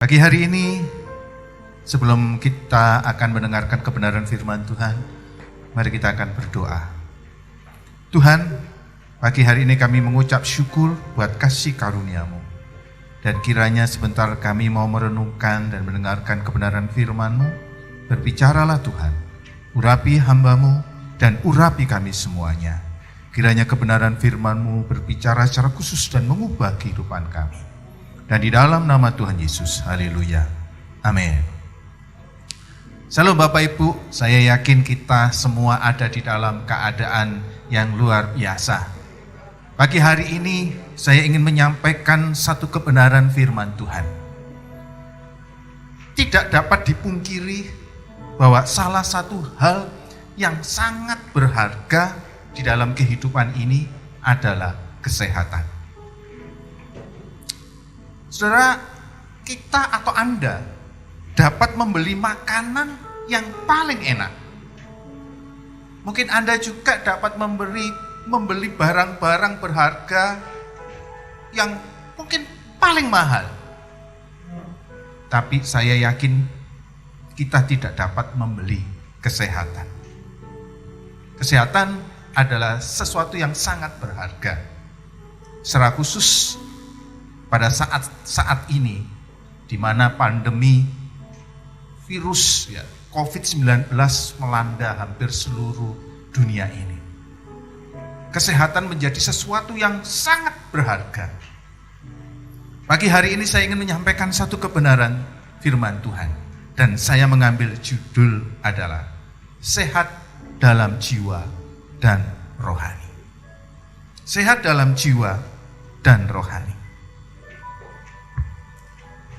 Pagi hari ini, sebelum kita akan mendengarkan kebenaran firman Tuhan, mari kita akan berdoa. Tuhan, pagi hari ini kami mengucap syukur buat kasih karunia-Mu. Dan kiranya sebentar kami mau merenungkan dan mendengarkan kebenaran firman-Mu. Berbicaralah Tuhan, urapi hamba-Mu dan urapi kami semuanya. Kiranya kebenaran firman-Mu berbicara secara khusus dan mengubah kehidupan kami. Dan di dalam nama Tuhan Yesus, haleluya, amin. Salam Bapak Ibu, saya yakin kita semua ada di dalam keadaan yang luar biasa. Pagi hari ini saya ingin menyampaikan satu kebenaran firman Tuhan. Tidak dapat dipungkiri bahwa salah satu hal yang sangat berharga di dalam kehidupan ini adalah kesehatan. Saudara, kita atau Anda dapat membeli makanan yang paling enak. Mungkin Anda juga dapat membeli barang-barang berharga yang mungkin paling mahal. Tapi saya yakin kita tidak dapat membeli kesehatan. Kesehatan adalah sesuatu yang sangat berharga. Secara khusus pada saat ini, di mana pandemi virus COVID-19 melanda hampir seluruh dunia ini. Kesehatan menjadi sesuatu yang sangat berharga. Pagi hari ini saya ingin menyampaikan satu kebenaran firman Tuhan. Dan saya mengambil judul adalah Sehat dalam Jiwa dan Rohani. Sehat dalam jiwa dan rohani.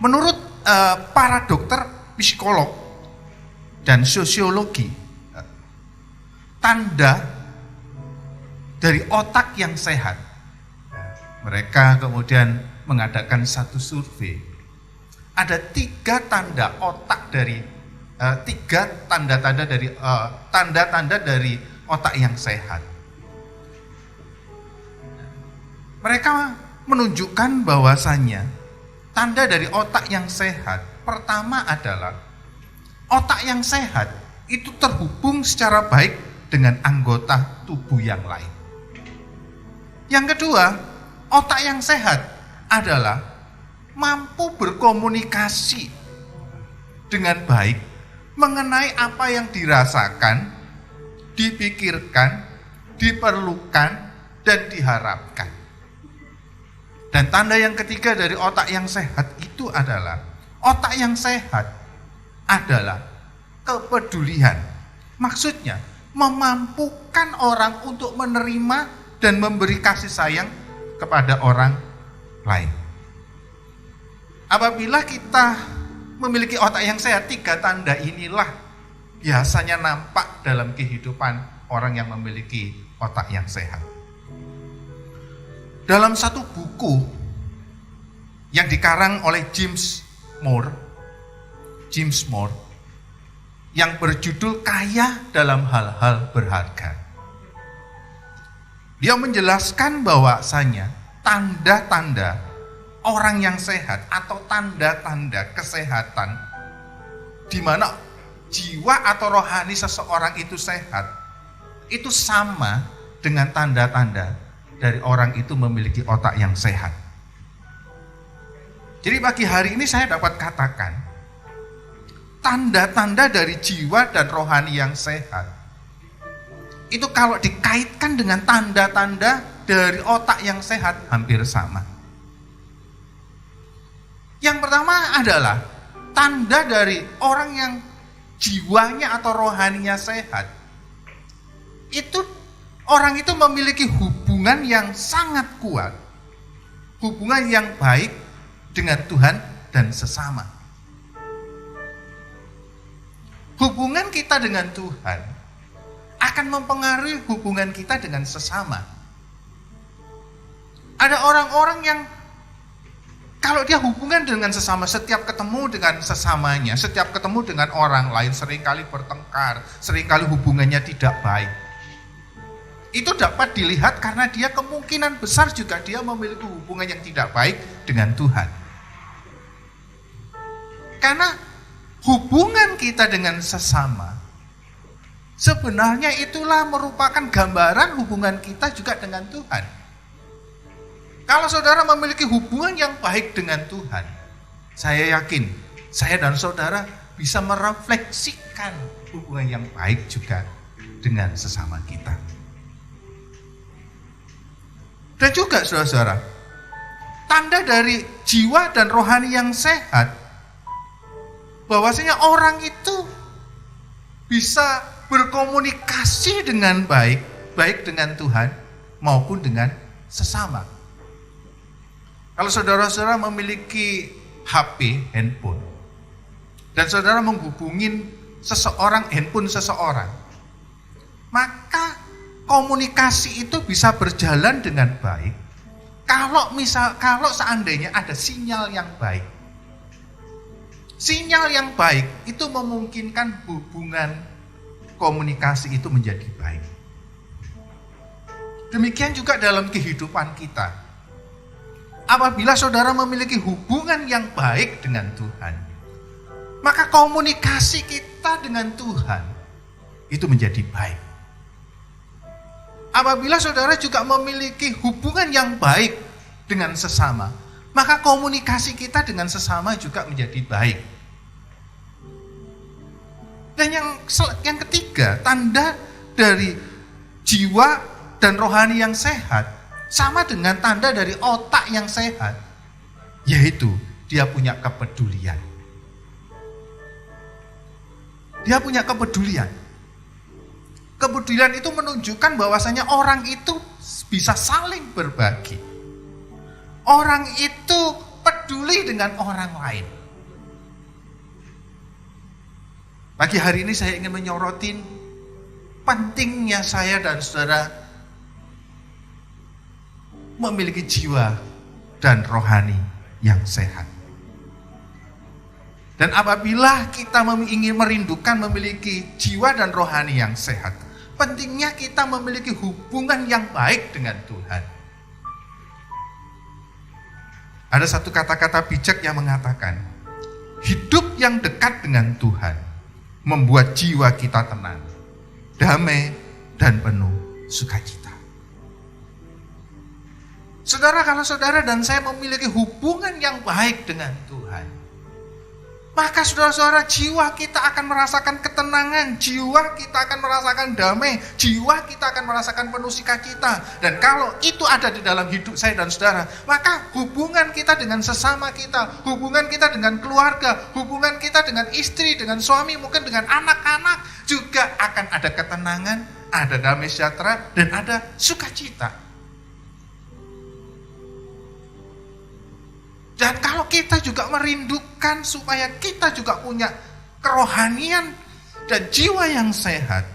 Menurut para dokter, psikolog, dan sosiologi, tanda dari otak yang sehat, mereka kemudian mengadakan satu survei. Ada tiga tanda otak dari tanda-tanda dari otak yang sehat. Mereka menunjukkan bahwasannya tanda dari otak yang sehat, pertama adalah otak yang sehat itu terhubung secara baik dengan anggota tubuh yang lain. Yang kedua, otak yang sehat adalah mampu berkomunikasi dengan baik mengenai apa yang dirasakan, dipikirkan, diperlukan, dan diharapkan. Dan tanda yang ketiga dari otak yang sehat itu adalah otak yang sehat adalah kepedulian. Maksudnya memampukan orang untuk menerima dan memberi kasih sayang kepada orang lain. Apabila kita memiliki otak yang sehat, tiga tanda inilah biasanya nampak dalam kehidupan orang yang memiliki otak yang sehat. Dalam satu buku yang dikarang oleh James Moore yang berjudul Kaya dalam Hal-hal Berharga. Dia menjelaskan bahwasanya tanda-tanda orang yang sehat atau tanda-tanda kesehatan di mana jiwa atau rohani seseorang itu sehat itu sama dengan tanda-tanda dari orang itu memiliki otak yang sehat. Jadi pagi hari ini saya dapat katakan, tanda-tanda dari jiwa dan rohani yang sehat, itu kalau dikaitkan dengan tanda-tanda dari otak yang sehat, hampir sama. Yang pertama adalah, tanda dari orang yang jiwanya atau rohaninya sehat, itu orang itu memiliki hubungan yang sangat kuat, hubungan yang baik dengan Tuhan dan sesama. Hubungan kita dengan Tuhan akan mempengaruhi hubungan kita dengan sesama. Ada orang-orang yang kalau dia hubungan dengan sesama, setiap ketemu dengan sesamanya, setiap ketemu dengan orang lain, seringkali bertengkar, seringkali hubungannya tidak baik. Itu dapat dilihat karena dia kemungkinan besar juga dia memiliki hubungan yang tidak baik dengan Tuhan. Karena hubungan kita dengan sesama, sebenarnya itulah merupakan gambaran hubungan kita juga dengan Tuhan. Kalau saudara memiliki hubungan yang baik dengan Tuhan, saya yakin saya dan saudara bisa merefleksikan hubungan yang baik juga dengan sesama kita. Dan juga saudara-saudara, tanda dari jiwa dan rohani yang sehat, bahwasanya orang itu bisa berkomunikasi dengan baik, baik dengan Tuhan maupun dengan sesama. Kalau saudara-saudara memiliki HP, handphone, dan saudara menghubungin seseorang, handphone seseorang, maka komunikasi itu bisa berjalan dengan baik kalau seandainya ada sinyal yang baik. Sinyal yang baik itu memungkinkan hubungan komunikasi itu menjadi baik. Demikian juga dalam kehidupan kita. Apabila saudara memiliki hubungan yang baik dengan Tuhan, maka komunikasi kita dengan Tuhan itu menjadi baik. Apabila saudara juga memiliki hubungan yang baik dengan sesama, maka komunikasi kita dengan sesama juga menjadi baik. Dan yang ketiga, tanda dari jiwa dan rohani yang sehat sama dengan tanda dari otak yang sehat, yaitu dia punya kepedulian. Dia punya kepedulian. Kepedulian itu menunjukkan bahwasanya orang itu bisa saling berbagi. Orang itu peduli dengan orang lain. Pagi hari ini saya ingin menyorotin pentingnya saya dan saudara memiliki jiwa dan rohani yang sehat. Dan apabila kita ingin merindukan memiliki jiwa dan rohani yang sehat, pentingnya kita memiliki hubungan yang baik dengan Tuhan. Ada satu kata-kata bijak yang mengatakan, hidup yang dekat dengan Tuhan membuat jiwa kita tenang, damai, dan penuh sukacita. Saudara, kalau saudara dan saya memiliki hubungan yang baik dengan Tuhan, maka saudara-saudara, jiwa kita akan merasakan ketenangan, jiwa kita akan merasakan damai, jiwa kita akan merasakan penuh sukacita. Dan kalau itu ada di dalam hidup saya dan saudara, maka hubungan kita dengan sesama kita, hubungan kita dengan keluarga, hubungan kita dengan istri, dengan suami, mungkin dengan anak-anak, juga akan ada ketenangan, ada damai sejahtera, dan ada sukacita. Dan kalau kita juga merindukan supaya kita juga punya kerohanian dan jiwa yang sehat,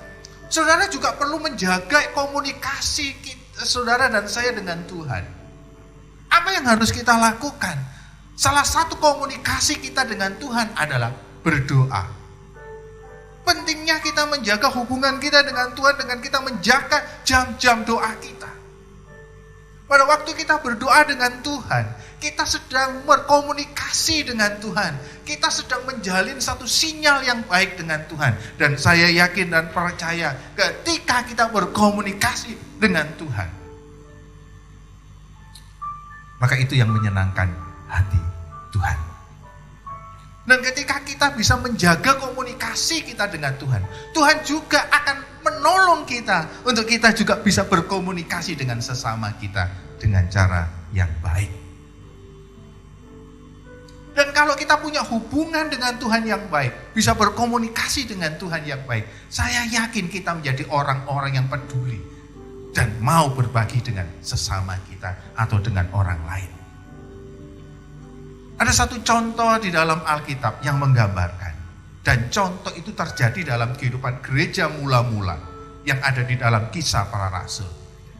saudara juga perlu menjaga komunikasi kita, saudara dan saya dengan Tuhan. Apa yang harus kita lakukan? Salah satu komunikasi kita dengan Tuhan adalah berdoa. Pentingnya kita menjaga hubungan kita dengan Tuhan dengan kita menjaga jam-jam doa kita. Pada waktu kita berdoa dengan Tuhan, kita sedang berkomunikasi dengan Tuhan. Kita sedang menjalin satu sinyal yang baik dengan Tuhan. Dan saya yakin dan percaya ketika kita berkomunikasi dengan Tuhan, maka itu yang menyenangkan hati Tuhan. Dan ketika kita bisa menjaga komunikasi kita dengan Tuhan, Tuhan juga akan menolong kita untuk kita juga bisa berkomunikasi dengan sesama kita dengan cara yang baik. Dan kalau kita punya hubungan dengan Tuhan yang baik, bisa berkomunikasi dengan Tuhan yang baik, saya yakin kita menjadi orang-orang yang peduli dan mau berbagi dengan sesama kita atau dengan orang lain. Ada satu contoh di dalam Alkitab yang menggambarkan, dan contoh itu terjadi dalam kehidupan gereja mula-mula yang ada di dalam Kisah Para Rasul.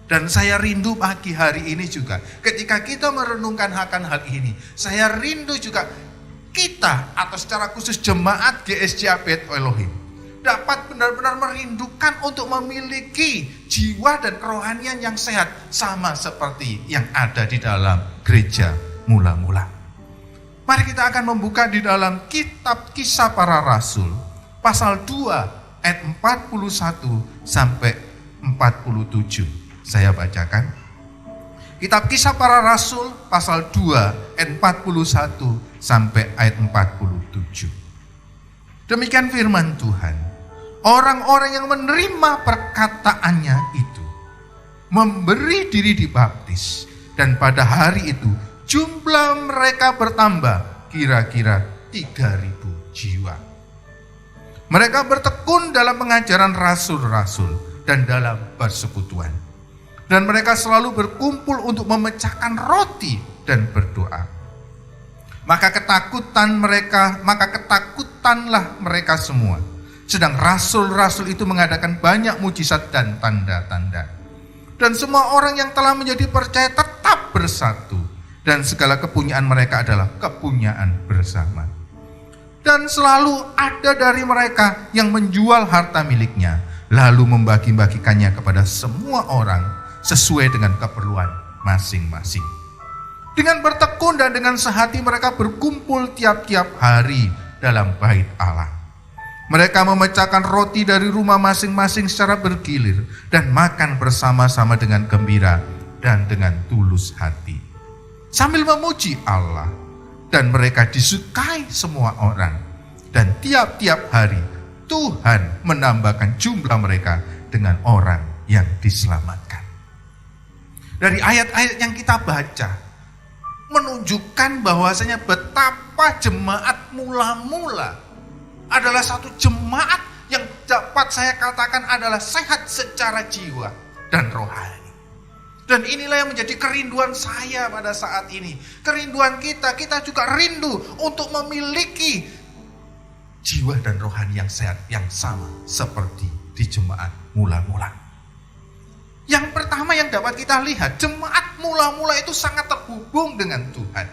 Dan saya rindu pagi hari ini juga, ketika kita merenungkan akan hal ini, saya rindu juga kita atau secara khusus jemaat GSJ Beit Elohim dapat benar-benar merindukan untuk memiliki jiwa dan kerohanian yang sehat sama seperti yang ada di dalam gereja mula-mula. Mari kita akan membuka di dalam kitab Kisah Para Rasul, pasal 2 ayat 41 sampai 47. Saya bacakan. Kitab Kisah Para Rasul, pasal 2 ayat 41 sampai ayat 47. Demikian firman Tuhan. Orang-orang yang menerima perkataannya itu memberi diri dibaptis, dan pada hari itu jumlah mereka bertambah kira-kira 3.000 jiwa. Mereka bertekun dalam pengajaran rasul-rasul dan dalam persekutuan. Dan mereka selalu berkumpul untuk memecahkan roti dan berdoa. Maka ketakutanlah mereka semua. Sedang rasul-rasul itu mengadakan banyak mujizat dan tanda-tanda. Dan semua orang yang telah menjadi percaya tetap bersatu. Dan segala kepunyaan mereka adalah kepunyaan bersama. Dan selalu ada dari mereka yang menjual harta miliknya, lalu membagi-bagikannya kepada semua orang sesuai dengan keperluan masing-masing. Dengan bertekun dan dengan sehati mereka berkumpul tiap-tiap hari dalam bait Allah. Mereka memecahkan roti dari rumah masing-masing secara bergilir dan makan bersama-sama dengan gembira dan dengan tulus hati, sambil memuji Allah. Dan mereka disukai semua orang. Dan tiap-tiap hari Tuhan menambahkan jumlah mereka dengan orang yang diselamatkan. Dari ayat-ayat yang kita baca menunjukkan bahwasanya betapa jemaat mula-mula adalah satu jemaat yang dapat saya katakan adalah sehat secara jiwa dan rohani. Dan inilah yang menjadi kerinduan saya pada saat ini. Kerinduan kita juga rindu untuk memiliki jiwa dan rohani yang sehat, yang sama seperti di jemaat mula-mula. Yang pertama yang dapat kita lihat, jemaat mula-mula itu sangat terhubung dengan Tuhan.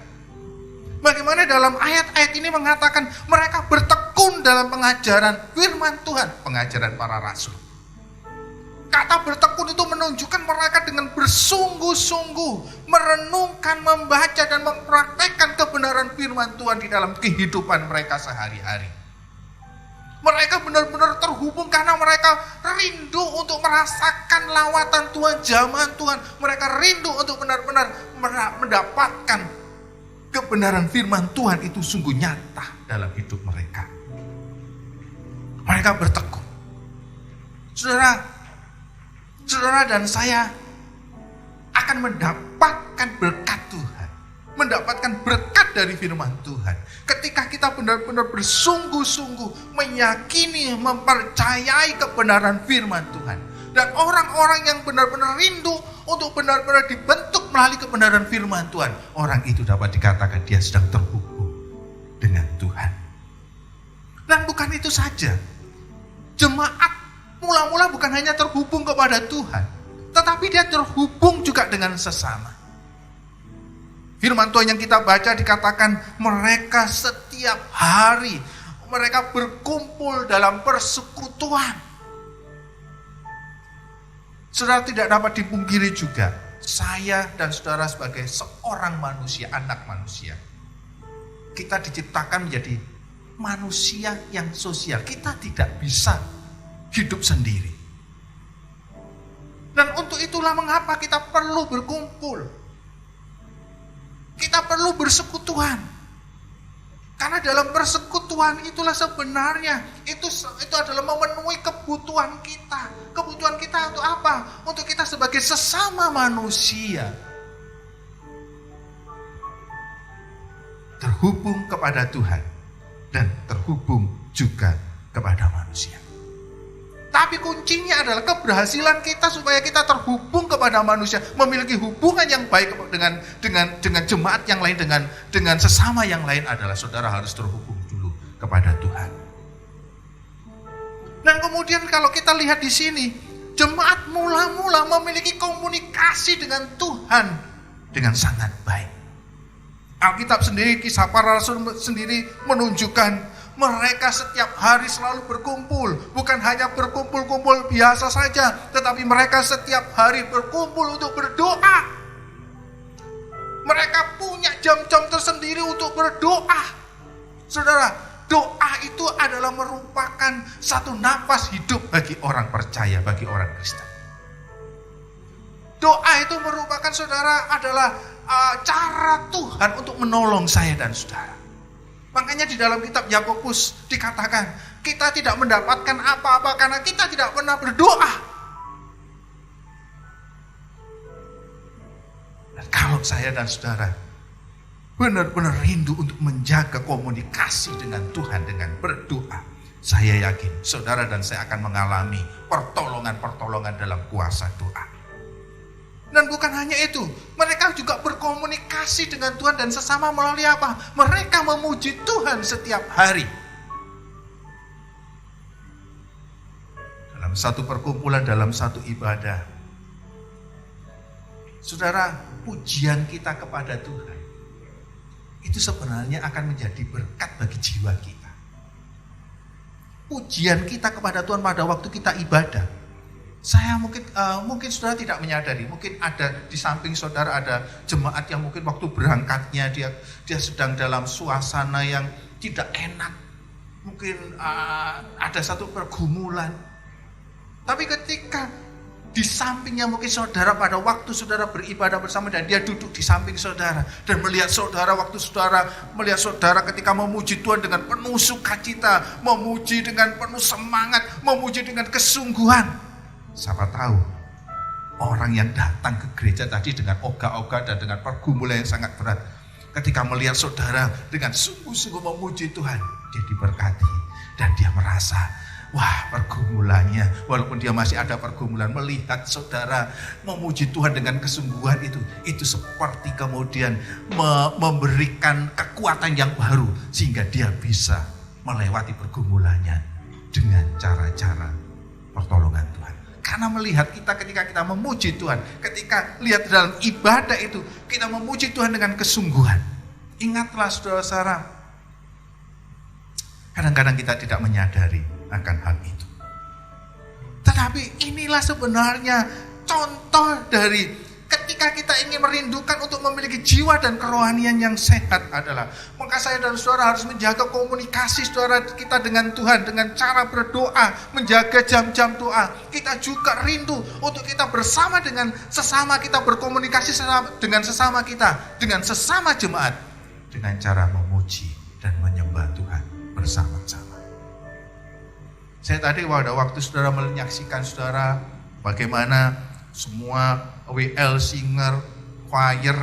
Bagaimana dalam ayat-ayat ini mengatakan mereka bertekun dalam pengajaran firman Tuhan, pengajaran para rasul. Kata bertekun itu menunjukkan mereka dengan bersungguh-sungguh merenungkan, membaca dan mempraktekkan kebenaran firman Tuhan di dalam kehidupan mereka sehari-hari. Mereka benar-benar terhubung karena mereka rindu untuk merasakan lawatan Tuhan, jamahan Tuhan. Mereka rindu untuk benar-benar mendapatkan kebenaran firman Tuhan itu sungguh nyata dalam hidup mereka. Mereka bertekun. Saudara dan saya akan mendapatkan berkat Tuhan, mendapatkan berkat dari firman Tuhan ketika kita benar-benar bersungguh-sungguh meyakini, mempercayai kebenaran firman Tuhan. Dan orang-orang yang benar-benar rindu untuk benar-benar dibentuk melalui kebenaran firman Tuhan, orang itu dapat dikatakan dia sedang terhubung dengan Tuhan. Dan bukan itu saja, jemaat mula-mula bukan hanya terhubung kepada Tuhan, tetapi dia terhubung juga dengan sesama. Firman Tuhan yang kita baca dikatakan mereka setiap hari mereka berkumpul dalam persekutuan. Saudara, tidak dapat dipungkiri juga, saya dan saudara sebagai seorang manusia, anak manusia, kita diciptakan menjadi manusia yang sosial. Kita tidak bisa hidup sendiri. Dan untuk itulah mengapa kita perlu berkumpul. Kita perlu bersekutuan. Karena dalam persekutuan itulah sebenarnya itu adalah memenuhi kebutuhan kita. Kebutuhan kita untuk apa? Untuk kita sebagai sesama manusia terhubung kepada Tuhan dan terhubung juga kepada manusia. Tapi kuncinya adalah keberhasilan kita supaya kita terhubung kepada manusia, memiliki hubungan yang baik dengan jemaat yang lain, dengan sesama yang lain adalah saudara harus terhubung dulu kepada Tuhan. Dan kemudian kalau kita lihat di sini, jemaat mula-mula memiliki komunikasi dengan Tuhan dengan sangat baik. Alkitab sendiri, Kisah Para Rasul sendiri menunjukkan mereka setiap hari selalu berkumpul. Bukan hanya berkumpul-kumpul biasa saja, tetapi mereka setiap hari berkumpul untuk berdoa. Mereka punya jam-jam tersendiri untuk berdoa. Saudara, doa itu adalah merupakan satu nafas hidup bagi orang percaya, bagi orang Kristen. Doa itu merupakan, saudara, adalah cara Tuhan untuk menolong saya dan saudara. Makanya di dalam kitab Yakobus dikatakan, kita tidak mendapatkan apa-apa karena kita tidak pernah berdoa. Dan kalau saya dan saudara benar-benar rindu untuk menjaga komunikasi dengan Tuhan dengan berdoa, saya yakin saudara dan saya akan mengalami pertolongan-pertolongan dalam kuasa doa. Dan bukan hanya itu, mereka juga berkomunikasi dengan Tuhan dan sesama melalui apa? Mereka memuji Tuhan setiap hari. Dalam satu perkumpulan, dalam satu ibadah, saudara, pujian kita kepada Tuhan itu sebenarnya akan menjadi berkat bagi jiwa kita. Pujian kita kepada Tuhan pada waktu kita ibadah. Saya mungkin saudara tidak menyadari, mungkin ada di samping saudara ada jemaat yang mungkin waktu berangkatnya dia sedang dalam suasana yang tidak enak. Mungkin ada satu pergumulan. Tapi ketika di sampingnya mungkin saudara pada waktu saudara beribadah bersama dan dia duduk di samping saudara dan melihat saudara waktu saudara melihat saudara ketika memuji Tuhan dengan penuh sukacita, memuji dengan penuh semangat, memuji dengan kesungguhan. Siapa tahu orang yang datang ke gereja tadi dengan ogah-ogah dan dengan pergumulan yang sangat berat, ketika melihat saudara dengan sungguh-sungguh memuji Tuhan, dia diberkati dan dia merasa, wah, pergumulannya, walaupun dia masih ada pergumulan, melihat saudara memuji Tuhan dengan kesungguhan itu seperti kemudian memberikan kekuatan yang baru sehingga dia bisa melewati pergumulannya dengan cara-cara pertolongan Tuhan. Karena melihat kita ketika kita memuji Tuhan, ketika lihat dalam ibadah itu, kita memuji Tuhan dengan kesungguhan. Ingatlah saudara-saudara, kadang-kadang kita tidak menyadari akan hal itu. Tetapi inilah sebenarnya contoh dari ketika kita ingin merindukan untuk memiliki jiwa dan kerohanian yang sehat adalah, maka saya dan saudara harus menjaga komunikasi saudara kita dengan Tuhan dengan cara berdoa, menjaga jam-jam doa. Kita juga rindu untuk kita bersama dengan sesama kita, berkomunikasi dengan sesama kita, dengan sesama jemaat, dengan cara memuji dan menyembah Tuhan bersama-sama. Saya tadi pada waktu saudara menyaksikan saudara bagaimana semua WL singer, choir,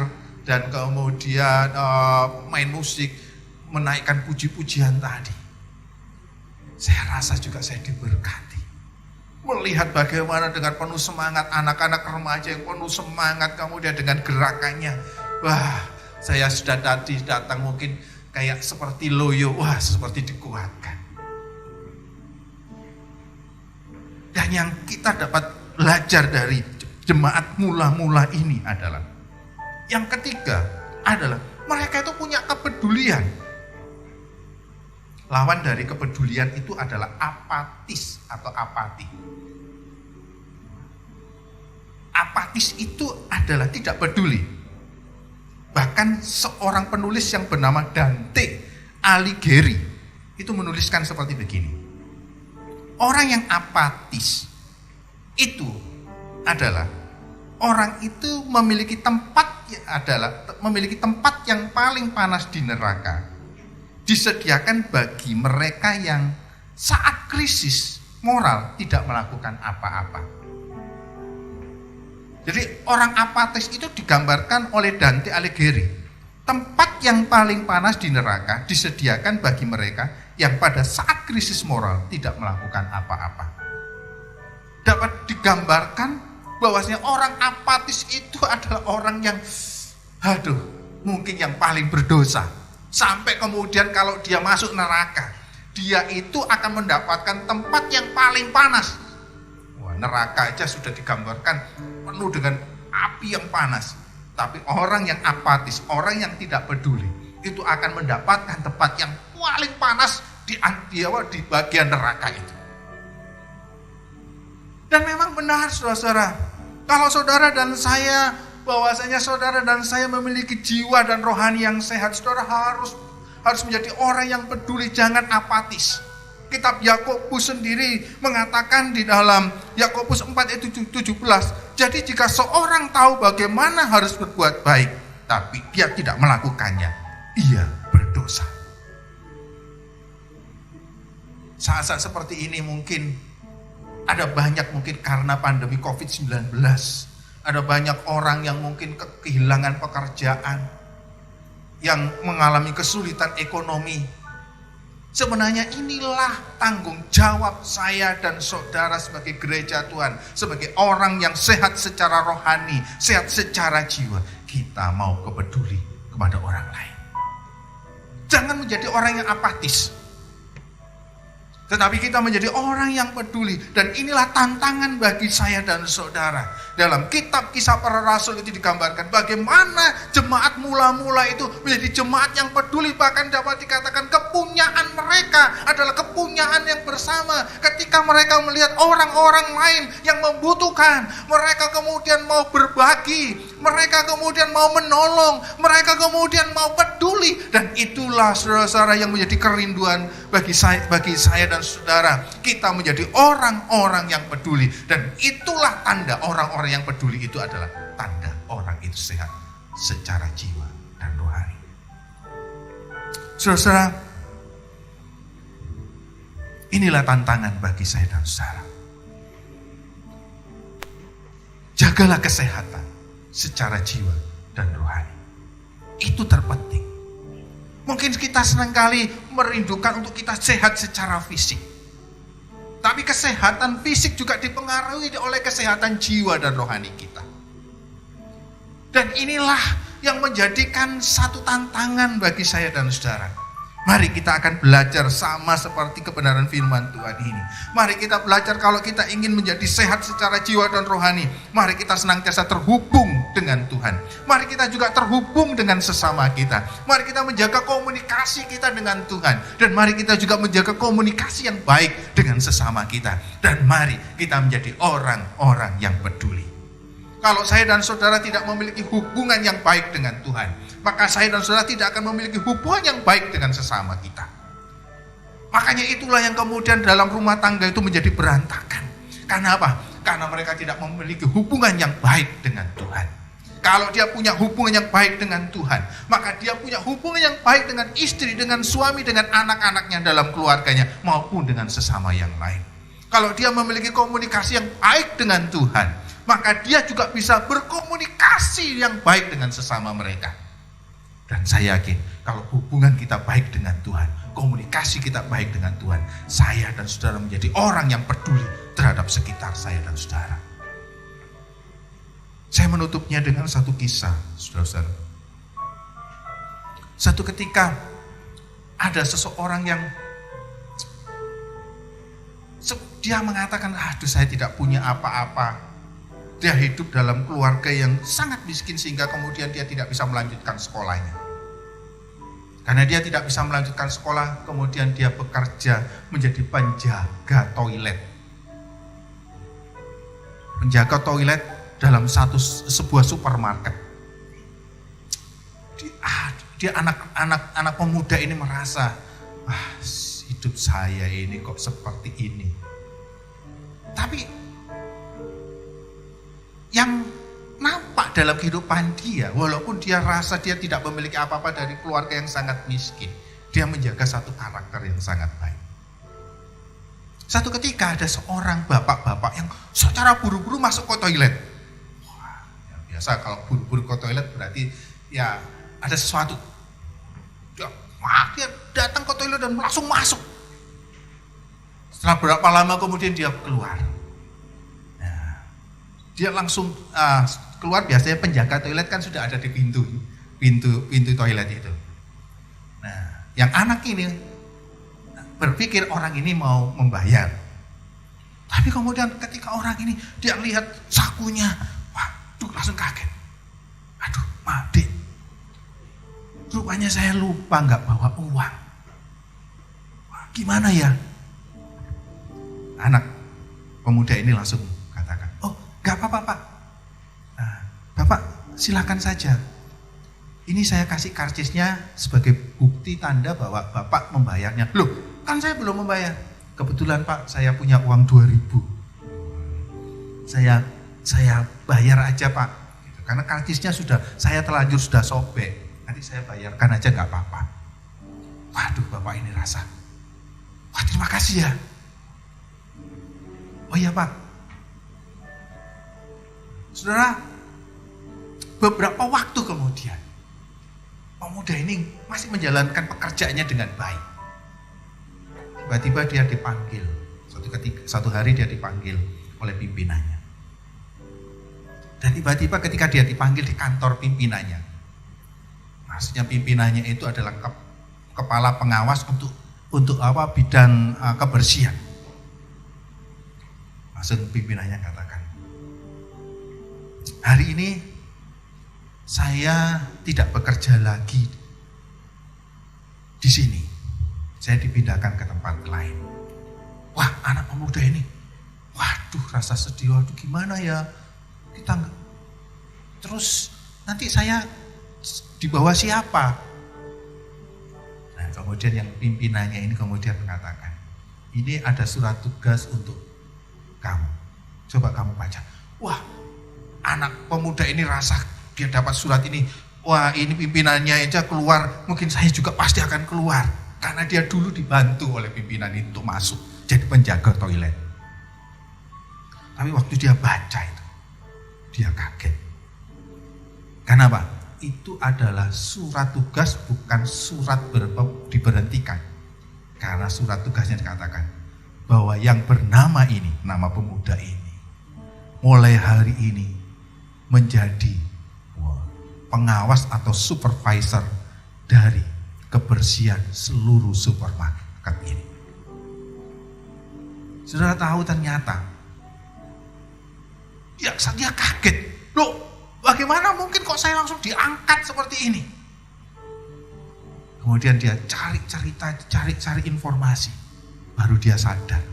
dan kemudian main musik menaikkan puji-pujian tadi. Saya rasa juga saya diberkati. Melihat bagaimana dengan penuh semangat anak-anak remaja yang penuh semangat kemudian dengan gerakannya. Wah, saya sudah tadi datang mungkin kayak seperti loyo, wah seperti dikuatkan. Dan yang kita dapat belajar dari jemaat mula-mula ini adalah, yang ketiga adalah mereka itu punya kepedulian. Lawan dari kepedulian itu adalah apatis atau apati. Apatis itu adalah tidak peduli. Bahkan seorang penulis yang bernama Dante Alighieri itu menuliskan seperti begini. Orang yang apatis itu adalah orang itu memiliki tempat yang paling panas di neraka, disediakan bagi mereka yang saat krisis moral tidak melakukan apa-apa. Jadi orang apatis itu digambarkan oleh Dante Alighieri, tempat yang paling panas di neraka disediakan bagi mereka yang pada saat krisis moral tidak melakukan apa-apa. Dapat digambarkan bahwasanya orang apatis itu adalah orang yang mungkin yang paling berdosa. Sampai kemudian kalau dia masuk neraka, dia itu akan mendapatkan tempat yang paling panas. Wah, neraka aja sudah digambarkan penuh dengan api yang panas. Tapi orang yang apatis, orang yang tidak peduli, itu akan mendapatkan tempat yang paling panas di bagian neraka itu. Dan memang benar saudara-saudara, kalau saudara dan saya bahwasanya saudara dan saya memiliki jiwa dan rohani yang sehat. Saudara harus menjadi orang yang peduli, jangan apatis. Kitab Yakobus sendiri mengatakan di dalam Yakobus 4 ayat 17, jadi jika seorang tahu bagaimana harus berbuat baik, tapi dia tidak melakukannya, ia berdosa. Saat-saat seperti ini mungkin ada banyak, mungkin karena pandemi COVID-19, ada banyak orang yang mungkin kehilangan pekerjaan, yang mengalami kesulitan ekonomi. Sebenarnya inilah tanggung jawab saya dan saudara sebagai gereja Tuhan, sebagai orang yang sehat secara rohani, sehat secara jiwa. Kita mau peduli kepada orang lain. Jangan menjadi orang yang apatis, tetapi kita menjadi orang yang peduli. Dan inilah tantangan bagi saya dan saudara. Dalam kitab Kisah Para Rasul itu digambarkan bagaimana jemaat mula-mula itu menjadi jemaat yang peduli. Bahkan dapat dikatakan kepunyaan mereka adalah kepunyaan yang bersama. Ketika mereka melihat orang-orang lain yang membutuhkan, mereka kemudian mau berbagi, mereka kemudian mau menolong, mereka kemudian mau peduli. Dan itulah saudara-saudara yang menjadi kerinduan bagi saya dan saudara. Kita menjadi orang-orang yang peduli. Dan itulah tanda orang-orang yang peduli, itu adalah tanda orang itu sehat secara jiwa dan rohani. Saudara, inilah tantangan bagi saya dan saudara. Jagalah kesehatan secara jiwa dan rohani. Itu terpenting. Mungkin kita seringkali merindukan untuk kita sehat secara fisik. Tapi kesehatan fisik juga dipengaruhi oleh kesehatan jiwa dan rohani kita. Dan inilah yang menjadikan satu tantangan bagi saya dan saudara. Mari kita akan belajar sama seperti kebenaran firman Tuhan ini. Mari kita belajar kalau kita ingin menjadi sehat secara jiwa dan rohani. Mari kita senantiasa terhubung dengan Tuhan. Mari kita juga terhubung dengan sesama kita. Mari kita menjaga komunikasi kita dengan Tuhan. Dan mari kita juga menjaga komunikasi yang baik dengan sesama kita. Dan mari kita menjadi orang-orang yang peduli. Kalau saya dan saudara tidak memiliki hubungan yang baik dengan Tuhan, maka saya dan saudara tidak akan memiliki hubungan yang baik dengan sesama kita. Makanya itulah yang kemudian dalam rumah tangga itu menjadi berantakan. Karena apa? Karena mereka tidak memiliki hubungan yang baik dengan Tuhan. Kalau dia punya hubungan yang baik dengan Tuhan, maka dia punya hubungan yang baik dengan istri, dengan suami, dengan anak-anaknya dalam keluarganya, maupun dengan sesama yang lain. Kalau dia memiliki komunikasi yang baik dengan Tuhan, maka dia juga bisa berkomunikasi yang baik dengan sesama mereka. Dan saya yakin kalau hubungan kita baik dengan Tuhan, komunikasi kita baik dengan Tuhan, saya dan saudara menjadi orang yang peduli terhadap sekitar saya dan saudara. Saya menutupnya dengan satu kisah, saudara-saudara. Satu ketika ada seseorang yang dia mengatakan, aduh saya tidak punya apa-apa. Dia hidup dalam keluarga yang sangat miskin sehingga kemudian dia tidak bisa melanjutkan sekolahnya. Karena dia tidak bisa melanjutkan sekolah, kemudian dia bekerja menjadi penjaga toilet. Penjaga toilet dalam sebuah supermarket. Dia anak pemuda ini merasa, hidup saya ini kok seperti ini. Tapi yang nampak dalam kehidupan dia, walaupun dia rasa dia tidak memiliki apa-apa dari keluarga yang sangat miskin, dia menjaga satu karakter yang sangat baik. Satu ketika ada seorang bapak-bapak yang secara buru-buru masuk ke toilet. Wah, ya biasa kalau buru-buru ke toilet berarti ya ada sesuatu. Dia datang ke toilet dan langsung masuk. Setelah berapa lama kemudian dia keluar. Dia langsung keluar, biasanya penjaga toilet kan sudah ada di pintu toilet itu. Nah, yang anak ini berpikir orang ini mau membayar. Tapi kemudian ketika orang ini dia lihat sakunya, waduh langsung kaget. Aduh, maaf Dek, rupanya saya lupa nggak bawa uang. Wah, gimana ya? Anak pemuda ini langsung katakan, oh nggak apa-apa Pak. Nah, Bapak silakan saja. Ini saya kasih karcisnya sebagai bukti tanda bahwa Bapak membayarnya. Loh, kan saya belum membayar. Kebetulan Pak, saya punya uang 2.000. Saya bayar aja Pak. Gitu. Karena karcisnya saya terlanjur sudah sobek. Nanti saya bayarkan aja nggak apa-apa. Waduh, Bapak ini rasa. Wah, terima kasih ya. Oh iya Pak. Saudara, beberapa waktu kemudian, pemuda ini masih menjalankan pekerjaannya dengan baik. Tiba-tiba dia dipanggil. Satu hari dia dipanggil oleh pimpinannya. Dan tiba-tiba ketika dia dipanggil di kantor pimpinannya, maksudnya pimpinannya itu adalah kepala pengawas untuk bidang kebersihan. Langsung pimpinannya katakan, hari ini saya tidak bekerja lagi di sini. Saya dipindahkan ke tempat lain. Wah, anak pemuda ini, waduh, rasa sedih. Waduh, gimana ya? Terus nanti saya di bawah siapa? Nah, kemudian yang pimpinannya ini kemudian mengatakan, ini ada surat tugas untuk kamu. Coba kamu baca. Wah, anak pemuda ini rasa dia dapat surat ini. Wah, ini pimpinannya aja keluar, mungkin saya juga pasti akan keluar. Karena dia dulu dibantu oleh pimpinan itu untuk masuk jadi penjaga toilet. Tapi waktu dia baca itu, dia kaget. Kenapa? Itu adalah surat tugas, bukan surat diberhentikan. Karena surat tugasnya dikatakan bahwa yang bernama ini, nama pemuda ini, mulai hari ini menjadi pengawas atau supervisor dari kebersihan seluruh supermarket ini. Saudara tahu ternyata dia kaget. Loh, bagaimana mungkin kok saya langsung diangkat seperti ini? Kemudian dia cari informasi. Baru dia sadar.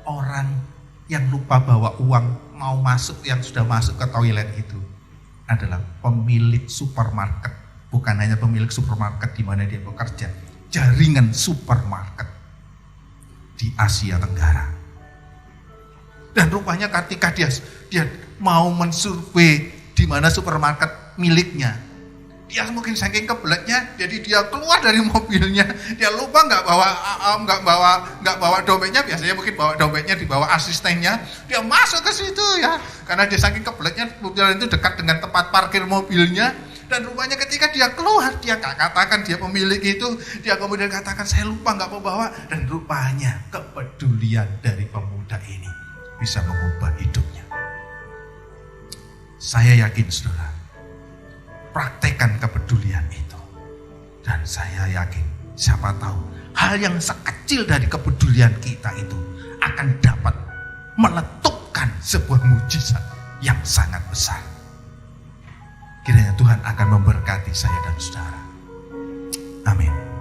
Orang yang lupa bawa uang mau masuk, yang sudah masuk ke toilet itu adalah pemilik supermarket. Bukan hanya pemilik supermarket di mana dia bekerja, jaringan supermarket di Asia Tenggara. Dan rupanya ketika dia mau mensurvei di mana supermarket miliknya, dia mungkin saking kebeletnya, jadi dia keluar dari mobilnya, dia lupa nggak bawa dompetnya. Biasanya mungkin bawa dompetnya di bawah asistennya, dia masuk ke situ ya, karena dia saking kebeletnya, mobil itu dekat dengan tempat parkir mobilnya. Dan rupanya ketika dia keluar, dia gak katakan dia pemilik itu, dia kemudian katakan saya lupa gak mau bawa. Dan rupanya kepedulian dari pemuda ini bisa mengubah hidupnya. Saya yakin saudara, praktekkan kepedulian itu. Dan saya yakin, siapa tahu hal yang sekecil dari kepedulian kita itu akan dapat meletupkan sebuah mujizat yang sangat besar. Kiranya Tuhan akan memberkati saya dan saudara. Amin.